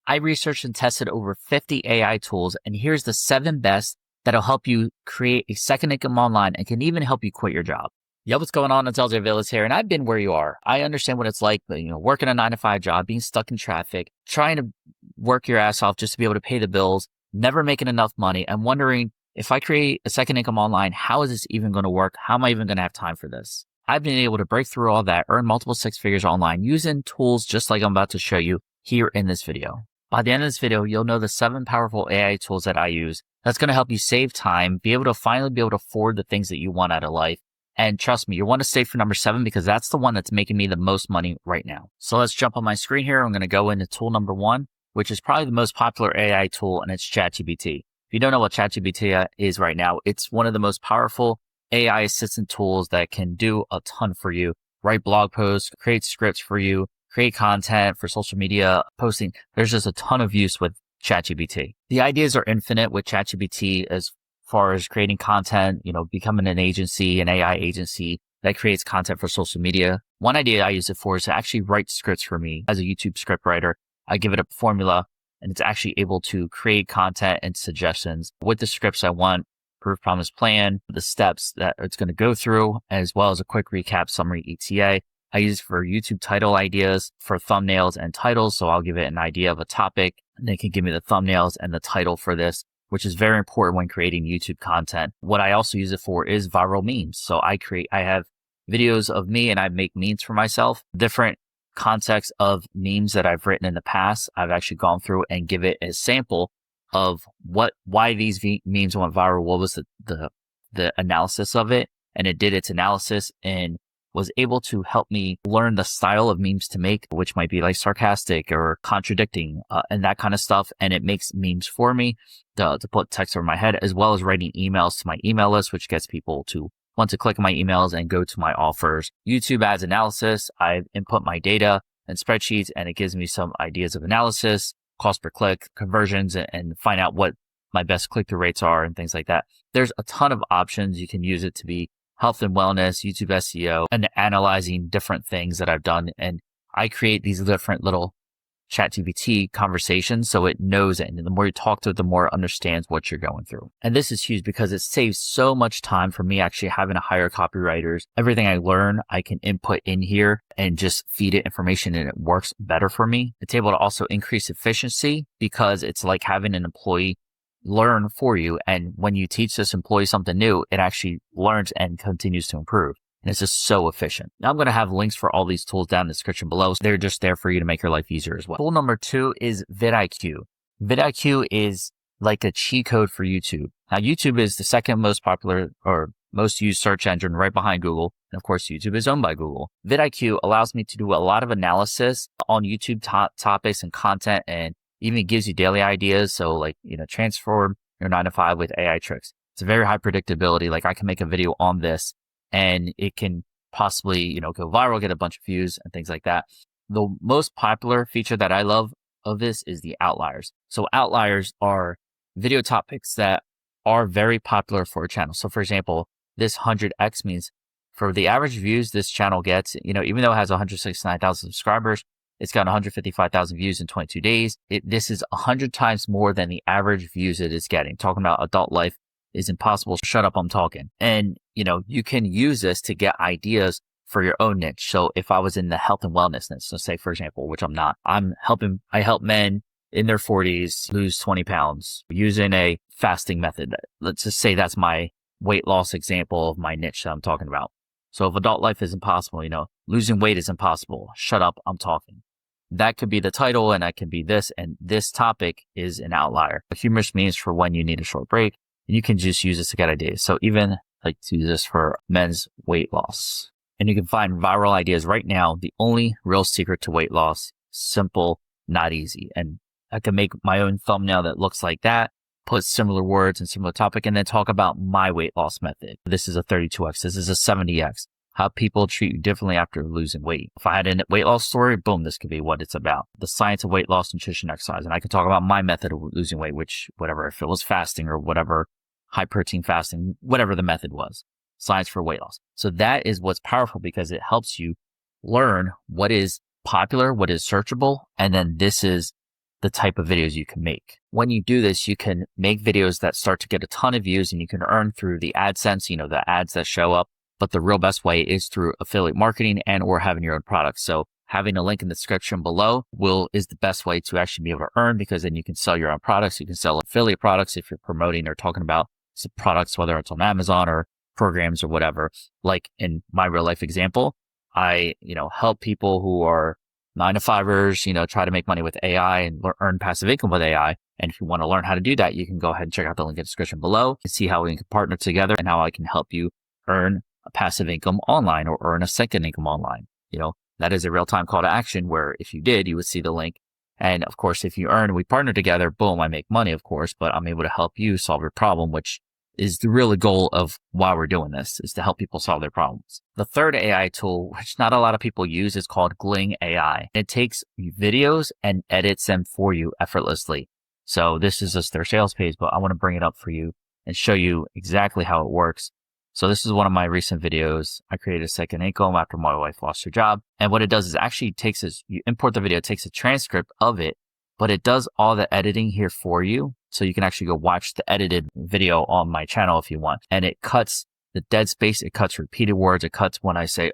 I researched and tested over 50 AI tools, and here's the 7 best that'll help you create a second income online and can even help you quit your job. Yo, what's going on? It's LJ Villas here, and I've been where you are. I understand what it's like, working a 9-to-5 job, being stuck in traffic, trying to work your ass off just to be able to pay the bills, never making enough money. I'm wondering, if I create a second income online, how is this even going to work? How am I even going to have time for this? I've been able to break through all that, earn multiple 6 figures online using tools just like I'm about to show you here in this video. By the end of this video, you'll know the 7 powerful AI tools that I use that's going to help you save time, be able to finally be able to afford the things that you want out of life. And trust me, you want to stay for number 7 because that's the one that's making me the most money right now. So let's jump on my screen here. I'm going to go into tool number 1, which is probably the most popular AI tool, and it's ChatGPT. If you don't know what ChatGPT is right now, it's one of the most powerful AI assistant tools that can do a ton for you. Write blog posts, create scripts for you, create content for social media posting. There's just a ton of use with ChatGPT. The ideas are infinite with ChatGPT as far as creating content, becoming an agency, an AI agency that creates content for social media. One idea I use it for is to actually write scripts for me as a YouTube script writer. I give it a formula and it's actually able to create content and suggestions with the scripts I want, proof, promise, plan, the steps that it's going to go through, as well as a quick recap, summary, ETA. I use it for YouTube title ideas, for thumbnails and titles. So I'll give it an idea of a topic and they can give me the thumbnails and the title for this, which is very important when creating YouTube content. What I also use it for is viral memes. So I have videos of me and I make memes for myself, different context of memes that I've written in the past. I've actually gone through and give it a sample of why these memes went viral, what was the analysis of it. And it did its analysis and was able to help me learn the style of memes to make, which might be like sarcastic or contradicting and that kind of stuff. And it makes memes for me to put text over my head, as well as writing emails to my email list, which gets people to want to click on my emails and go to my offers. YouTube ads analysis, I input my data and spreadsheets, and it gives me some ideas of analysis, cost per click, conversions, and find out what my best click-through rates are and things like that. There's a ton of options. You can use it to be health and wellness, YouTube SEO, and analyzing different things that I've done. And I create these different little ChatGPT conversations so it knows it. And the more you talk to it, the more it understands what you're going through. And this is huge because it saves so much time for me actually having to hire copywriters. Everything I learn, I can input in here and just feed it information and it works better for me. It's able to also increase efficiency because it's like having an employee learn for you. And when you teach this employee something new, it actually learns and continues to improve. And it's just so efficient. Now I'm going to have links for all these tools down in the description below. They're just there for you to make your life easier as well. Tool number 2 is vidIQ. vidIQ is like a cheat code for YouTube. Now YouTube is the second most popular or most used search engine right behind Google. And of course, YouTube is owned by Google. vidIQ allows me to do a lot of analysis on YouTube topics and content, and even gives you daily ideas. So transform your 9-to-5 with AI tricks. It's a very high predictability. Like I can make a video on this and it can possibly, go viral, get a bunch of views and things like that. The most popular feature that I love of this is the outliers. So outliers are video topics that are very popular for a channel. So for example, this 100x means for the average views this channel gets, even though it has 169,000 subscribers, it's got 155,000 views in 22 days. This is 100 times more than the average views it is getting. Talking about adult life is impossible. Shut up, I'm talking. And, you can use this to get ideas for your own niche. So if I was in the health and wellness niche, so say, for example, which I'm not, I help men in their 40s lose 20 pounds using a fasting method. Let's just say that's my weight loss example of my niche that I'm talking about. So if adult life is impossible, losing weight is impossible. Shut up, I'm talking. That could be the title and that could be this. And this topic is an outlier. Humorous means for when you need a short break, and you can just use this to get ideas. So even to use this for men's weight loss. And you can find viral ideas right now. The only real secret to weight loss, simple, not easy. And I can make my own thumbnail that looks like that, put similar words and similar topic, and then talk about my weight loss method. This is a 32x. This is a 70x. How people treat you differently after losing weight. If I had a weight loss story, boom, this could be what it's about. The science of weight loss, nutrition, exercise. And I could talk about my method of losing weight, if it was fasting or whatever, high protein fasting, whatever the method was. Science for weight loss. So that is what's powerful because it helps you learn what is popular, what is searchable. And then this is the type of videos you can make. When you do this, you can make videos that start to get a ton of views and you can earn through the AdSense, the ads that show up. But the real best way is through affiliate marketing and or having your own products. So having a link in the description below is the best way to actually be able to earn, because then you can sell your own products. You can sell affiliate products if you're promoting or talking about some products, whether it's on Amazon or programs or whatever. Like in my real life example, I, help people who are 9-to-5ers, try to make money with AI and earn passive income with AI. And if you want to learn how to do that, you can go ahead and check out the link in the description below and see how we can partner together and how I can help you earn a passive income online or earn a second income online. That is a real-time call to action where if you did, you would see the link. And of course, if you earn, we partner together, boom, I make money, of course, but I'm able to help you solve your problem, which is the real goal of why we're doing this, is to help people solve their problems. The third AI tool, which not a lot of people use, is called Gling AI. It takes videos and edits them for you effortlessly. So this is just their sales page, but I want to bring it up for you and show you exactly how it works. So this is one of my recent videos. I created a second income after my wife lost her job. And what it does is actually you import the video, it takes a transcript of it, but it does all the editing here for you. So you can actually go watch the edited video on my channel if you want. And it cuts the dead space. It cuts repeated words. It cuts when I say,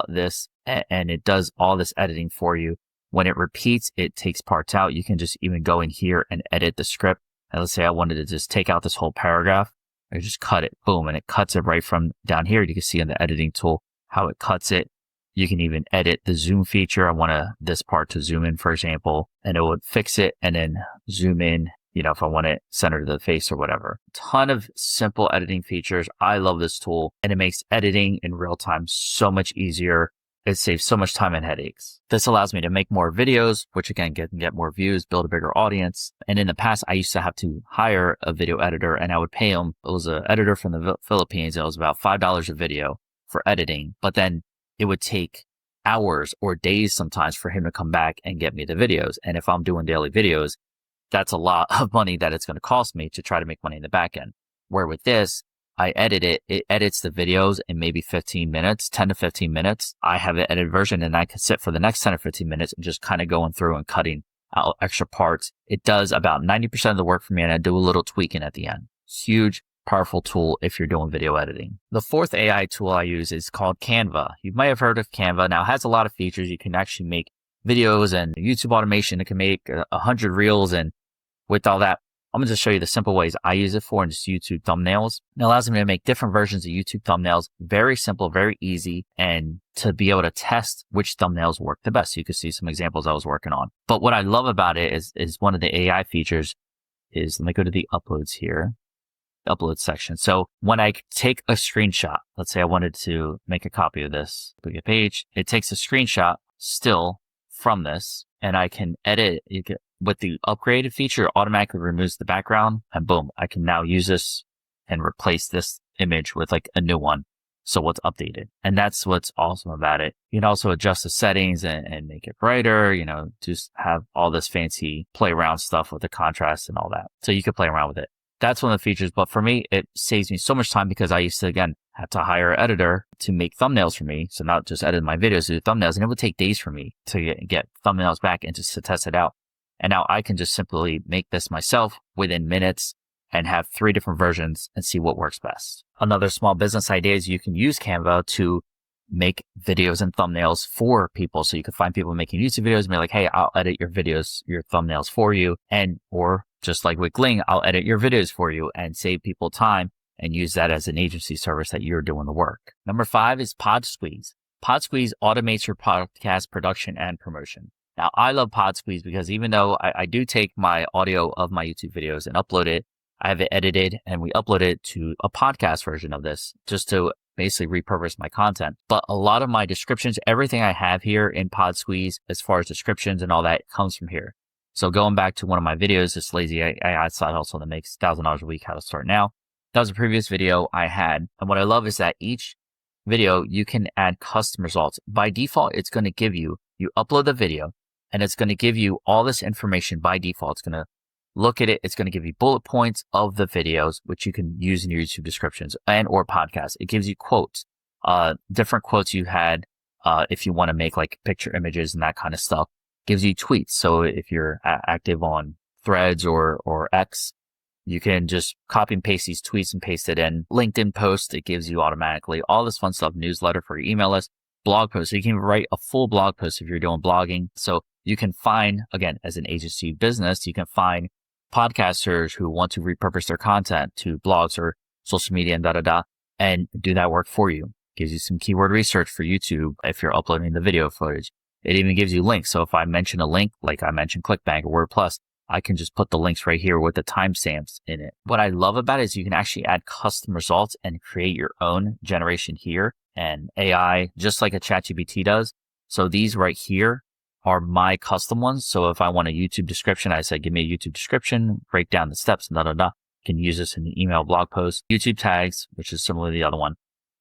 this, and it does all this editing for you. When it repeats, it takes parts out. You can just even go in here and edit the script. And let's say I wanted to just take out this whole paragraph. I just cut it, boom, and it cuts it right from down here. You can see in the editing tool how it cuts it. You can even edit the zoom feature. I want this part to zoom in, for example, and it would fix it and then zoom in, if I want it centered to the face or whatever. Ton of simple editing features. I love this tool, and it makes editing in real time so much easier. It saves so much time and headaches. This allows me to make more videos, which again, get more views, build a bigger audience. And in the past, I used to have to hire a video editor and I would pay him. It was an editor from the Philippines. It was about $5 a video for editing, but then it would take hours or days sometimes for him to come back and get me the videos. And if I'm doing daily videos, that's a lot of money that it's going to cost me to try to make money in the back end. Where with this, I edit it. It edits the videos in maybe 15 minutes, 10 to 15 minutes. I have an edited version and I can sit for the next 10 or 15 minutes and just kind of going through and cutting out extra parts. It does about 90% of the work for me, and I do a little tweaking at the end. Huge, powerful tool if you're doing video editing. The fourth AI tool I use is called Canva. You might have heard of Canva. Now it has a lot of features. You can actually make videos and YouTube automation. It can make 100 reels, and with all that, I'm going to just show you the simple ways I use it for, and just YouTube thumbnails. It allows me to make different versions of YouTube thumbnails. Very simple, very easy, and to be able to test which thumbnails work the best. So you can see some examples I was working on. But what I love about it is one of the AI features is, let me go to the uploads here, the upload section. So when I take a screenshot, let's say I wanted to make a copy of this page, it takes a screenshot still from this, and I can edit. With the upgraded feature, it automatically removes the background, and boom, I can now use this and replace this image with like a new one. So what's updated. And that's what's awesome about it. You can also adjust the settings and make it brighter, just have all this fancy play around stuff with the contrast and all that. So you can play around with it. That's one of the features. But for me, it saves me so much time because I used to, again, have to hire an editor to make thumbnails for me. So not just edit my videos, do thumbnails. And it would take days for me to get thumbnails back and just to test it out. And now I can just simply make this myself within minutes and have 3 different versions and see what works best. Another small business idea is you can use Canva to make videos and thumbnails for people. So you can find people making YouTube videos and be like, hey, I'll edit your videos, your thumbnails for you. Or just like with Gling, I'll edit your videos for you and save people time and use that as an agency service that you're doing the work. Number 5 is PodSqueeze. PodSqueeze automates your podcast production and promotion. Now, I love PodSqueeze because even though I do take my audio of my YouTube videos and upload it, I have it edited and we upload it to a podcast version of this just to basically repurpose my content. But a lot of my descriptions, everything I have here in PodSqueeze, as far as descriptions and all that, comes from here. So going back to one of my videos, this lazy AI side hustle that makes $1,000 a week, how to start now. That was a previous video I had. And what I love is that each video, you can add custom results. By default, it's going to give you upload the video, and it's going to give you all this information by default. It's going to look at it. It's going to give you bullet points of the videos, which you can use in your YouTube descriptions and or podcasts. It gives you quotes, different quotes you had, if you want to make like picture images and that kind of stuff. gives you tweets. So if you're active on Threads or X, you can just copy and paste these tweets and paste it in. LinkedIn post, it gives you automatically all this fun stuff, newsletter for your email list, blog post. So you can write a full blog post if you're doing blogging. So you can find, again, as an agency business, you can find podcasters who want to repurpose their content to blogs or social media and and do that work for you. Gives you some keyword research for YouTube if you're uploading the video footage. It even gives you links. So if I mention a link, like I mentioned ClickBank or WordPlus, I can just put the links right here with the timestamps in it. What I love about it is you can actually add custom results and create your own generation here and AI, just like a ChatGPT does. So these right here are my custom ones. So if I want a YouTube description, I say, give me a YouTube description, break down the steps, You can use this in the email blog post. YouTube tags, which is similar to the other one.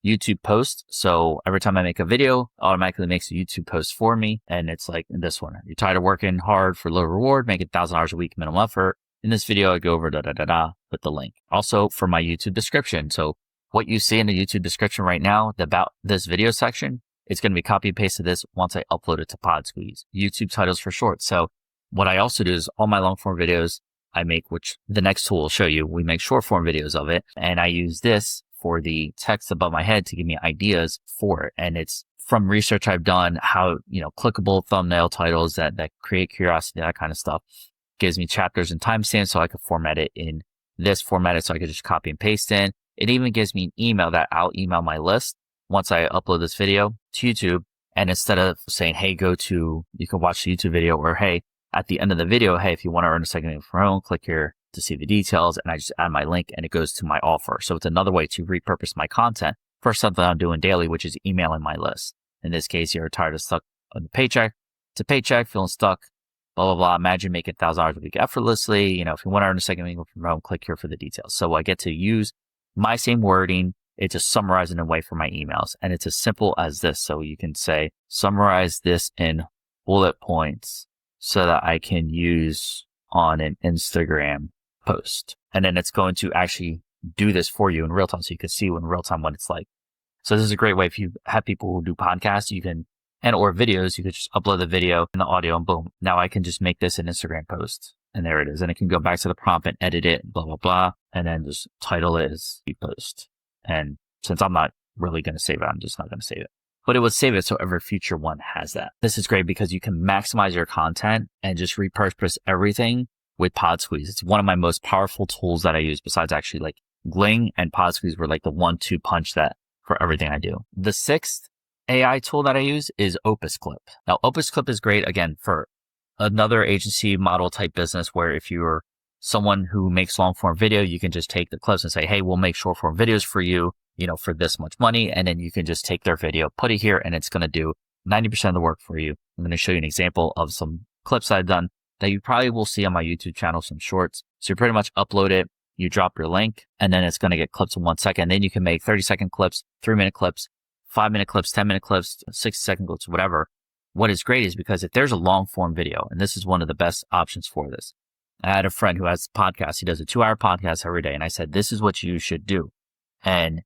YouTube post. So every time I make a video, automatically makes a YouTube post for me. And it's like in this one, you're tired of working hard for low reward, make $1,000 a week minimum effort. In this video, I go over with the link. Also for my YouTube description. So what you see in the YouTube description right now, about this video section, it's going to be copy and pasted this once I upload it to PodSqueeze. YouTube titles for short. So what I also do is all my long form videos I make, which the next tool will show you, we make short form videos of it. And I use this for the text above my head to give me ideas for it. And it's from research I've done, how, clickable thumbnail titles that create curiosity, that kind of stuff. Gives me chapters and timestamps so I can format it in this formatted so I can just copy and paste in. It even gives me an email that I'll email my list once I upload this video to YouTube. And instead of saying, hey, you can watch the YouTube video, or hey, at the end of the video, hey, if you want to earn a second of your own, click here to see the details, and I just add my link and it goes to my offer. So it's another way to repurpose my content for something I'm doing daily, which is emailing my list. In this case, you're tired of stuck on the paycheck to paycheck, feeling stuck, blah, blah, blah. Imagine making $1,000 a week effortlessly. If you want to earn a second income from home, click here for the details. So I get to use my same wording. It's just summarizing away for my emails. And it's as simple as this. So you can say, summarize this in bullet points so that I can use on an Instagram post. And then it's going to actually do this for you in real time. So you can see in real time what it's like. So this is a great way. If you have people who do podcasts, or videos, you could just upload the video and the audio and boom. Now I can just make this an Instagram post and there it is. And it can go back to the prompt and edit it, blah, blah, blah. And then just title it as you post. And since I'm not really going to save it, I'm just not going to save it. But it would save it so every future one has that. This is great because you can maximize your content and just repurpose everything with PodSqueeze. It's one of my most powerful tools that I use, besides actually like Gling and PodSqueeze were like the 1-2 punch that for everything I do. The sixth AI tool that I use is OpusClip. Now, OpusClip is great, again, for another agency model type business where if you're someone who makes long form video, you can just take the clips and say, hey, we'll make short form videos for you, for this much money. And then you can just take their video, put it here, and it's going to do 90% of the work for you. I'm going to show you an example of some clips I've done that you probably will see on my YouTube channel, some shorts. So you pretty much upload it, you drop your link, and then it's going to get clips in 1 second. Then you can make 30-second clips, 3-minute clips, 5-minute clips, 10-minute clips, 60-second clips, whatever. What is great is because if there's a long form video, and this is one of the best options for this. I had a friend who has a podcast. He does a 2-hour podcast every day. And I said, this is what you should do. And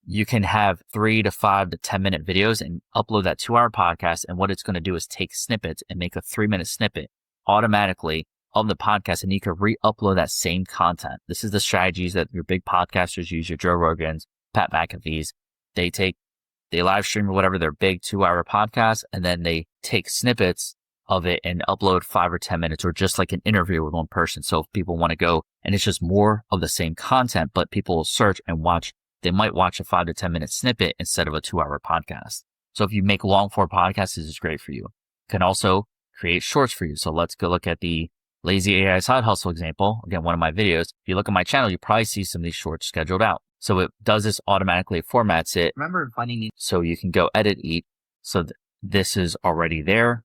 you can have 3 to 5 to 10-minute videos and upload that 2-hour podcast. And what it's going to do is take snippets and make a 3-minute snippet automatically of the podcast. And you can re-upload that same content. This is the strategies that your big podcasters use, your Joe Rogans, Pat McAfee's. They live stream or whatever, their big 2-hour podcast, and then they take snippets of it and upload 5 or 10 minutes, or just like an interview with one person. So if people want to go, and it's just more of the same content, but people will search and watch, they might watch a 5 to 10 minute snippet instead of a 2-hour podcast. So if you make long form podcasts, this is great for you. Can also create shorts for you. So let's go look at the lazy AI side hustle example. Again, one of my videos. If you look at my channel, you probably see some of these shorts scheduled out. So it does this automatically, it formats it. Remember finding it. So you can go edit each. So this is already there.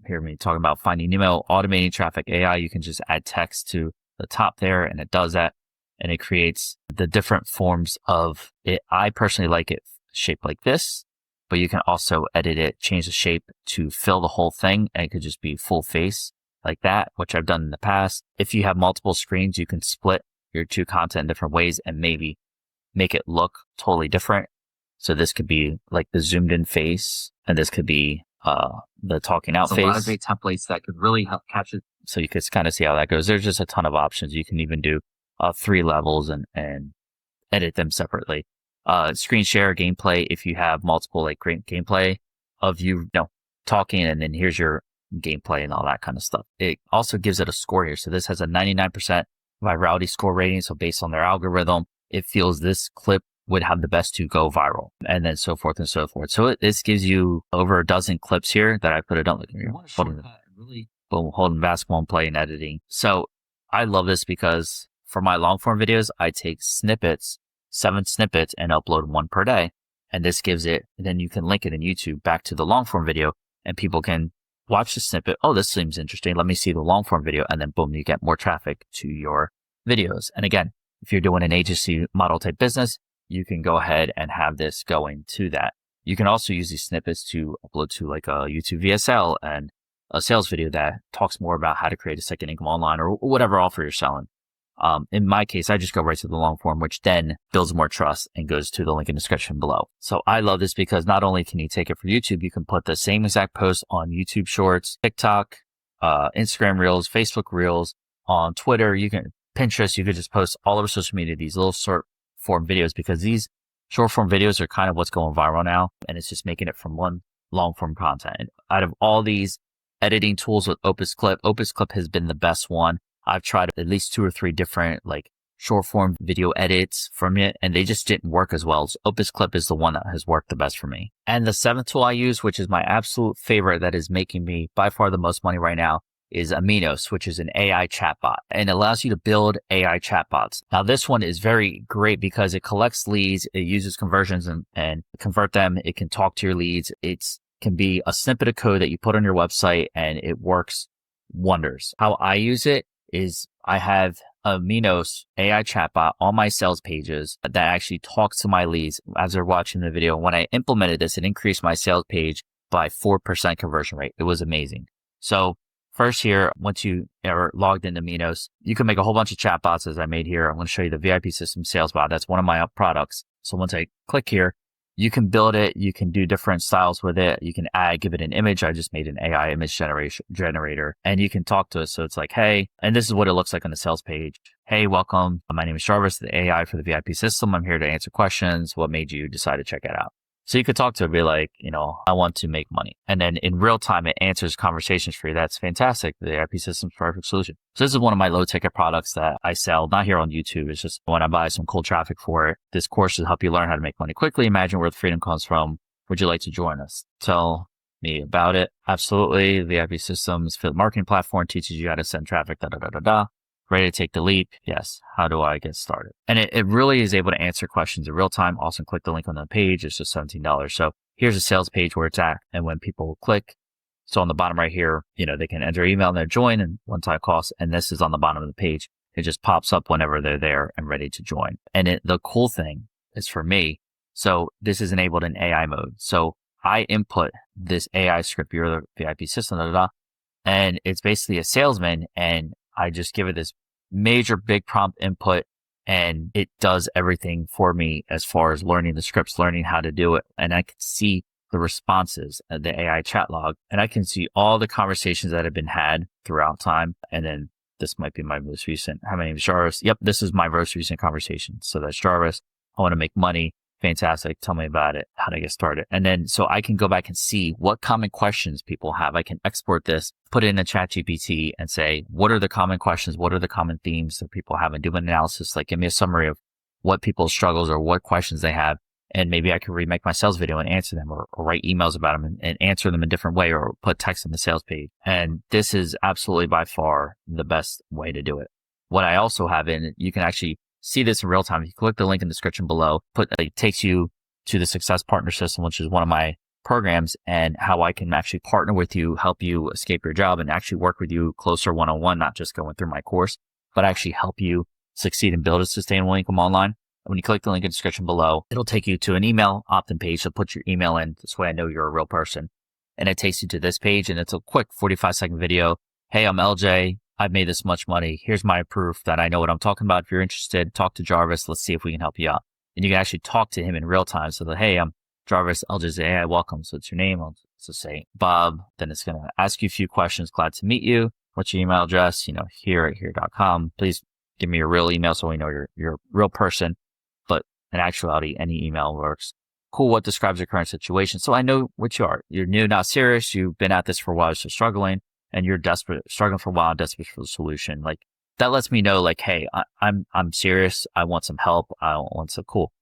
Hear me talking about finding email, automating traffic AI. You can just add text to the top there and it does that. And it creates the different forms of it. I personally like it shaped like this, but you can also edit it, change the shape to fill the whole thing. And it could just be full face like that, which I've done in the past. If you have multiple screens, you can split your two content in different ways and maybe make it look totally different. So this could be like the zoomed in face and this could be the talking out There's a lot of phase. great templates that could really help capture. So you could kind of see how that goes. There's just a ton of options. You can even do 3 levels and edit them separately. Screen share gameplay, if you have multiple like great gameplay of you know, talking, and then here's your gameplay and all that kind of stuff. It also gives it a score here. So this has a 99% virality score rating. So based on their algorithm, it feels this clip would have the best to go viral, and then so forth and so forth. So this gives you over a dozen clips here that I put it on. Holding basketball and play and editing. So I love this because for my long form videos, I take snippets, 7 snippets, and upload 1 per day. And this gives it, and then you can link it in YouTube back to the long form video, and people can watch the snippet. Oh, this seems interesting. Let me see the long form video. And then boom, you get more traffic to your videos. And again, if you're doing an agency model type business, you can go ahead and have this going to that. You can also use these snippets to upload to like a YouTube VSL and a sales video that talks more about how to create a second income online or whatever offer you're selling. In my case, I just go right to the long form, which then builds more trust and goes to the link in the description below. So I love this because not only can you take it for YouTube, you can put the same exact post on YouTube Shorts, TikTok, Instagram Reels, Facebook Reels, on Twitter, you can Pinterest, you could just post all over social media, these little short form videos, because these short form videos are kind of what's going viral now. And it's just making it from one long form content. And out of all these editing tools with Opus Clip has been the best one. I've tried at least 2 or 3 different like short form video edits from it, and they just didn't work as well. So Opus Clip is the one that has worked the best for me. And the 7th tool I use, which is my absolute favorite, that is making me by far the most money right now, is Aminos, which is an AI chatbot, and it allows you to build AI chatbots. Now this one is very great because it collects leads, it uses conversions and convert them. It can talk to your leads. It can be a snippet of code that you put on your website, and it works wonders. How I use it is I have Aminos AI chatbot on my sales pages that actually talks to my leads as they're watching the video. When I implemented this, it increased my sales page by 4% conversion rate. It was amazing. So first here, once you are logged into Aminos, you can make a whole bunch of chatbots as I made here. I'm going to show you the VIP system sales bot. That's one of my products. So once I click here, you can build it. You can do different styles with it. You can give it an image. I just made an AI image generator, and you can talk to it. So it's like, hey, and this is what it looks like on the sales page. Hey, welcome. My name is Jarvis, the AI for the VIP system. I'm here to answer questions. What made you decide to check it out? So you could talk to it, be like, I want to make money. And then in real time, it answers conversations for you. That's fantastic. The IP system's perfect solution. So this is one of my low ticket products that I sell, not here on YouTube. It's just when I buy some cold traffic for it. This course will help you learn how to make money quickly. Imagine where the freedom comes from. Would you like to join us? Tell me about it. Absolutely. The IP systems affiliate marketing platform teaches you how to send traffic, Ready to take the leap? Yes. How do I get started? And it really is able to answer questions in real time. Also, click the link on the page. It's just $17. So here's a sales page where it's at. And when people click, so on the bottom right here, they can enter email and their join and one-time cost. And this is on the bottom of the page. It just pops up whenever they're there and ready to join. And the cool thing is for me, so this is enabled in AI mode. So I input this AI script, you're the VIP system, and it's basically a salesman, and I just give it this major big prompt input, and it does everything for me as far as learning the scripts, learning how to do it. And I can see the responses, the AI chat log, and I can see all the conversations that have been had throughout time. And then this might be my most recent. Hi, my name is Jarvis. Yep, this is my most recent conversation. So that's Jarvis. I want to make money. Fantastic. Tell me about it. How to get started. And then so I can go back and see what common questions people have. I can export this, put it in a chat GPT and say, what are the common questions? What are the common themes that people have? And do an analysis, like give me a summary of what people's struggles or what questions they have. And maybe I could remake my sales video and answer them, or write emails about them and answer them a different way, or put text in the sales page. And this is absolutely by far the best way to do it. What I also have you can actually see this in real time. If you click the link in the description below, it takes you to the Success Partner System, which is one of my programs, and how I can actually partner with you, help you escape your job, and actually work with you closer one-on-one, not just going through my course, but actually help you succeed and build a sustainable income online. When you click the link in the description below, it'll take you to an email opt-in page. So put your email in. This way I know you're a real person. And it takes you to this page, and it's a quick 45-second video. Hey, I'm LJ. I've made this much money. Here's my proof that I know what I'm talking about. If you're interested, talk to Jarvis. Let's see if we can help you out. And you can actually talk to him in real time. So that, hey, I'm Jarvis, LJ's AI, welcome. So it's your name. So say Bob, then it's going to ask you a few questions. Glad to meet you. What's your email address? here@here.com. Please give me your real email so we know you're a real person. But in actuality, any email works. Cool. What describes your current situation? So I know what you are. You're new, not serious. You've been at this for a while, so struggling, and you're desperate, struggling for a while, desperate for the solution. Like that lets me know, like, hey, I'm serious. I want some help. I want some cool.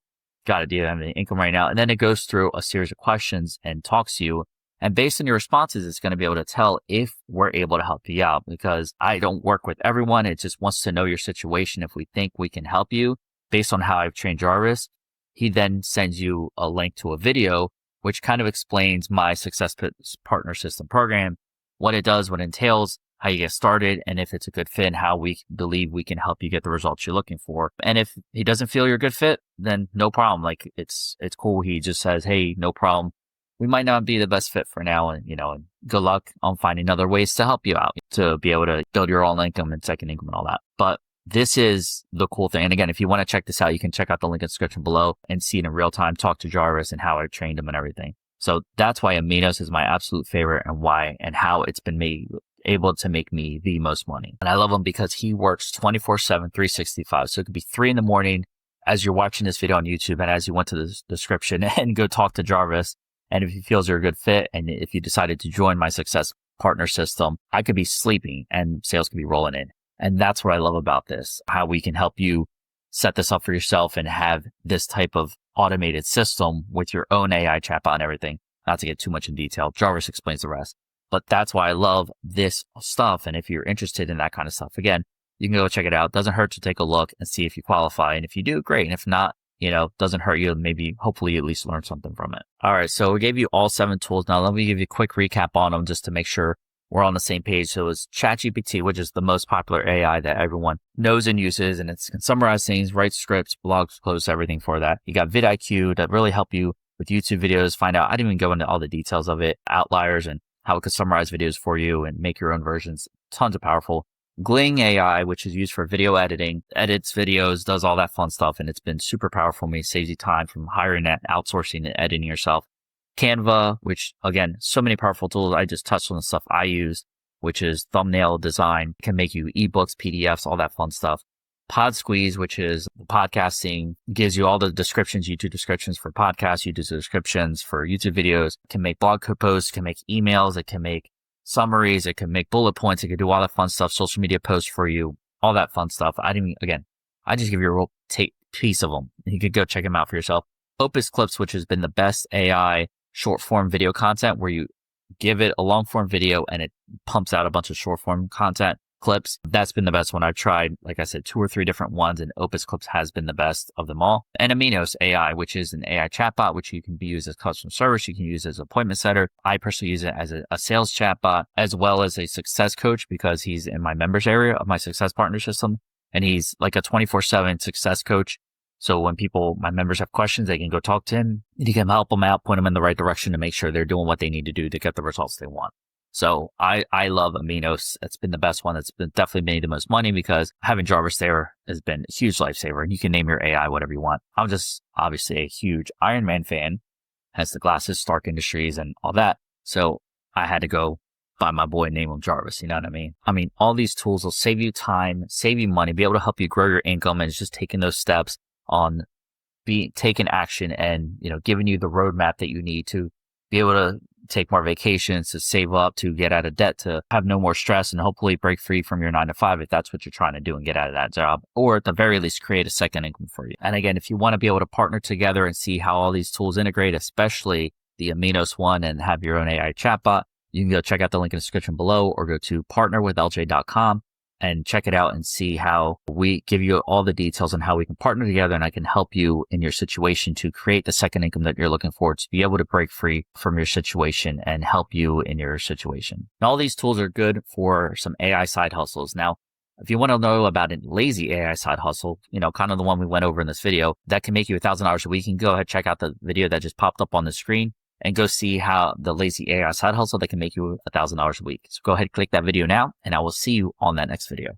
Got it. Do you have any income right now? And then it goes through a series of questions and talks to you. And based on your responses, it's going to be able to tell if we're able to help you out, because I don't work with everyone. It just wants to know your situation. If we think we can help you based on how I've trained Jarvis, he then sends you a link to a video, which kind of explains my Success Partner System program, what it does, what it entails, how you get started, and if it's a good fit, and how we believe we can help you get the results you're looking for. And if he doesn't feel you're a good fit, then no problem. Like it's cool. He just says, hey, no problem. We might not be the best fit for now, and and good luck on finding other ways to help you out to be able to build your own income and second income and all that. But this is the cool thing. And again, if you want to check this out, you can check out the link in the description below and see it in real time, talk to Jarvis and how I trained him and everything. So that's why Aminos is my absolute favorite, and how it's been able to make me the most money. And I love him because he works 24/7, 365. So it could be 3 a.m. as you're watching this video on YouTube, and as you went to the description and go talk to Jarvis. And if he feels you're a good fit, and if you decided to join my Success Partner System, I could be sleeping and sales could be rolling in. And that's what I love about this, how we can help you set this up for yourself and have this type of automated system with your own AI chatbot and everything. Not to get too much in detail. Jarvis explains the rest. But that's why I love this stuff. And if you're interested in that kind of stuff, again, you can go check it out. Doesn't hurt to take a look and see if you qualify. And if you do, great. And if not, doesn't hurt you. Maybe, hopefully, you at least learn something from it. All right. So we gave you all 7 tools. Now let me give you a quick recap on them just to make sure we're on the same page. So it's ChatGPT, which is the most popular AI that everyone knows and uses. And it can summarize things, write scripts, blogs, posts, everything for that. You got vidIQ that really help you with YouTube videos. Find out. I didn't even go into all the details of it, outliers, and how it could summarize videos for you and make your own versions. Tons of powerful. Gling AI, which is used for video editing, edits videos, does all that fun stuff. And it's been super powerful for me. Saves you time from hiring and outsourcing and editing yourself. Canva, which again, so many powerful tools. I just touched on the stuff I use, which is thumbnail design, can make you ebooks, PDFs, all that fun stuff. Pod Squeeze, which is podcasting, gives you all the descriptions, YouTube descriptions for podcasts, YouTube descriptions for YouTube videos, can make blog posts, can make emails, it can make summaries, it can make bullet points, it can do all that fun stuff, social media posts for you, all that fun stuff. I just give you a real piece of them. You could go check them out for yourself. Opus Clips, which has been the best AI short form video content, where you give it a long form video and it pumps out a bunch of short form content clips. That's been the best one. I've tried, like I said, 2 or 3 different ones, and Opus Clips has been the best of them all. And Aminos AI, which is an AI chatbot, which you can be used as customer service. You can use as appointment setter. I personally use it as a sales chatbot, as well as a success coach, because he's in my members area of my Success Partner System. And he's like a 24/7 success coach. So when my members have questions, they can go talk to him and he can help them out, point them in the right direction to make sure they're doing what they need to do to get the results they want. So I love Aminos. It's been the best one. It's been definitely made the most money, because having Jarvis there has been a huge lifesaver, and you can name your AI whatever you want. I'm just obviously a huge Iron Man fan, has the glasses, Stark Industries and all that. So I had to go buy my boy, name him Jarvis. You know what I mean? I mean, all these tools will save you time, save you money, be able to help you grow your income, and it's just taking those steps on taking action and, giving you the roadmap that you need to be able to take more vacations, to save up, to get out of debt, to have no more stress, and hopefully break free from your 9 to 5 if that's what you're trying to do and get out of that job, or at the very least create a second income for you. And again, if you want to be able to partner together and see how all these tools integrate, especially the Aminos one, and have your own AI chatbot, you can go check out the link in the description below, or go to partnerwithlj.com and check it out and see how we give you all the details on how we can partner together, and I can help you in your situation to create the second income that you're looking for, to be able to break free from your situation and help you in your situation. And all these tools are good for some AI side hustles. Now, if you want to know about a lazy AI side hustle, kind of the one we went over in this video, that can make you $1,000 a week, you can go ahead, check out the video that just popped up on the screen and go see how the lazy AI side hustle that can make you $1,000 a week. So go ahead, click that video now, and I will see you on that next video.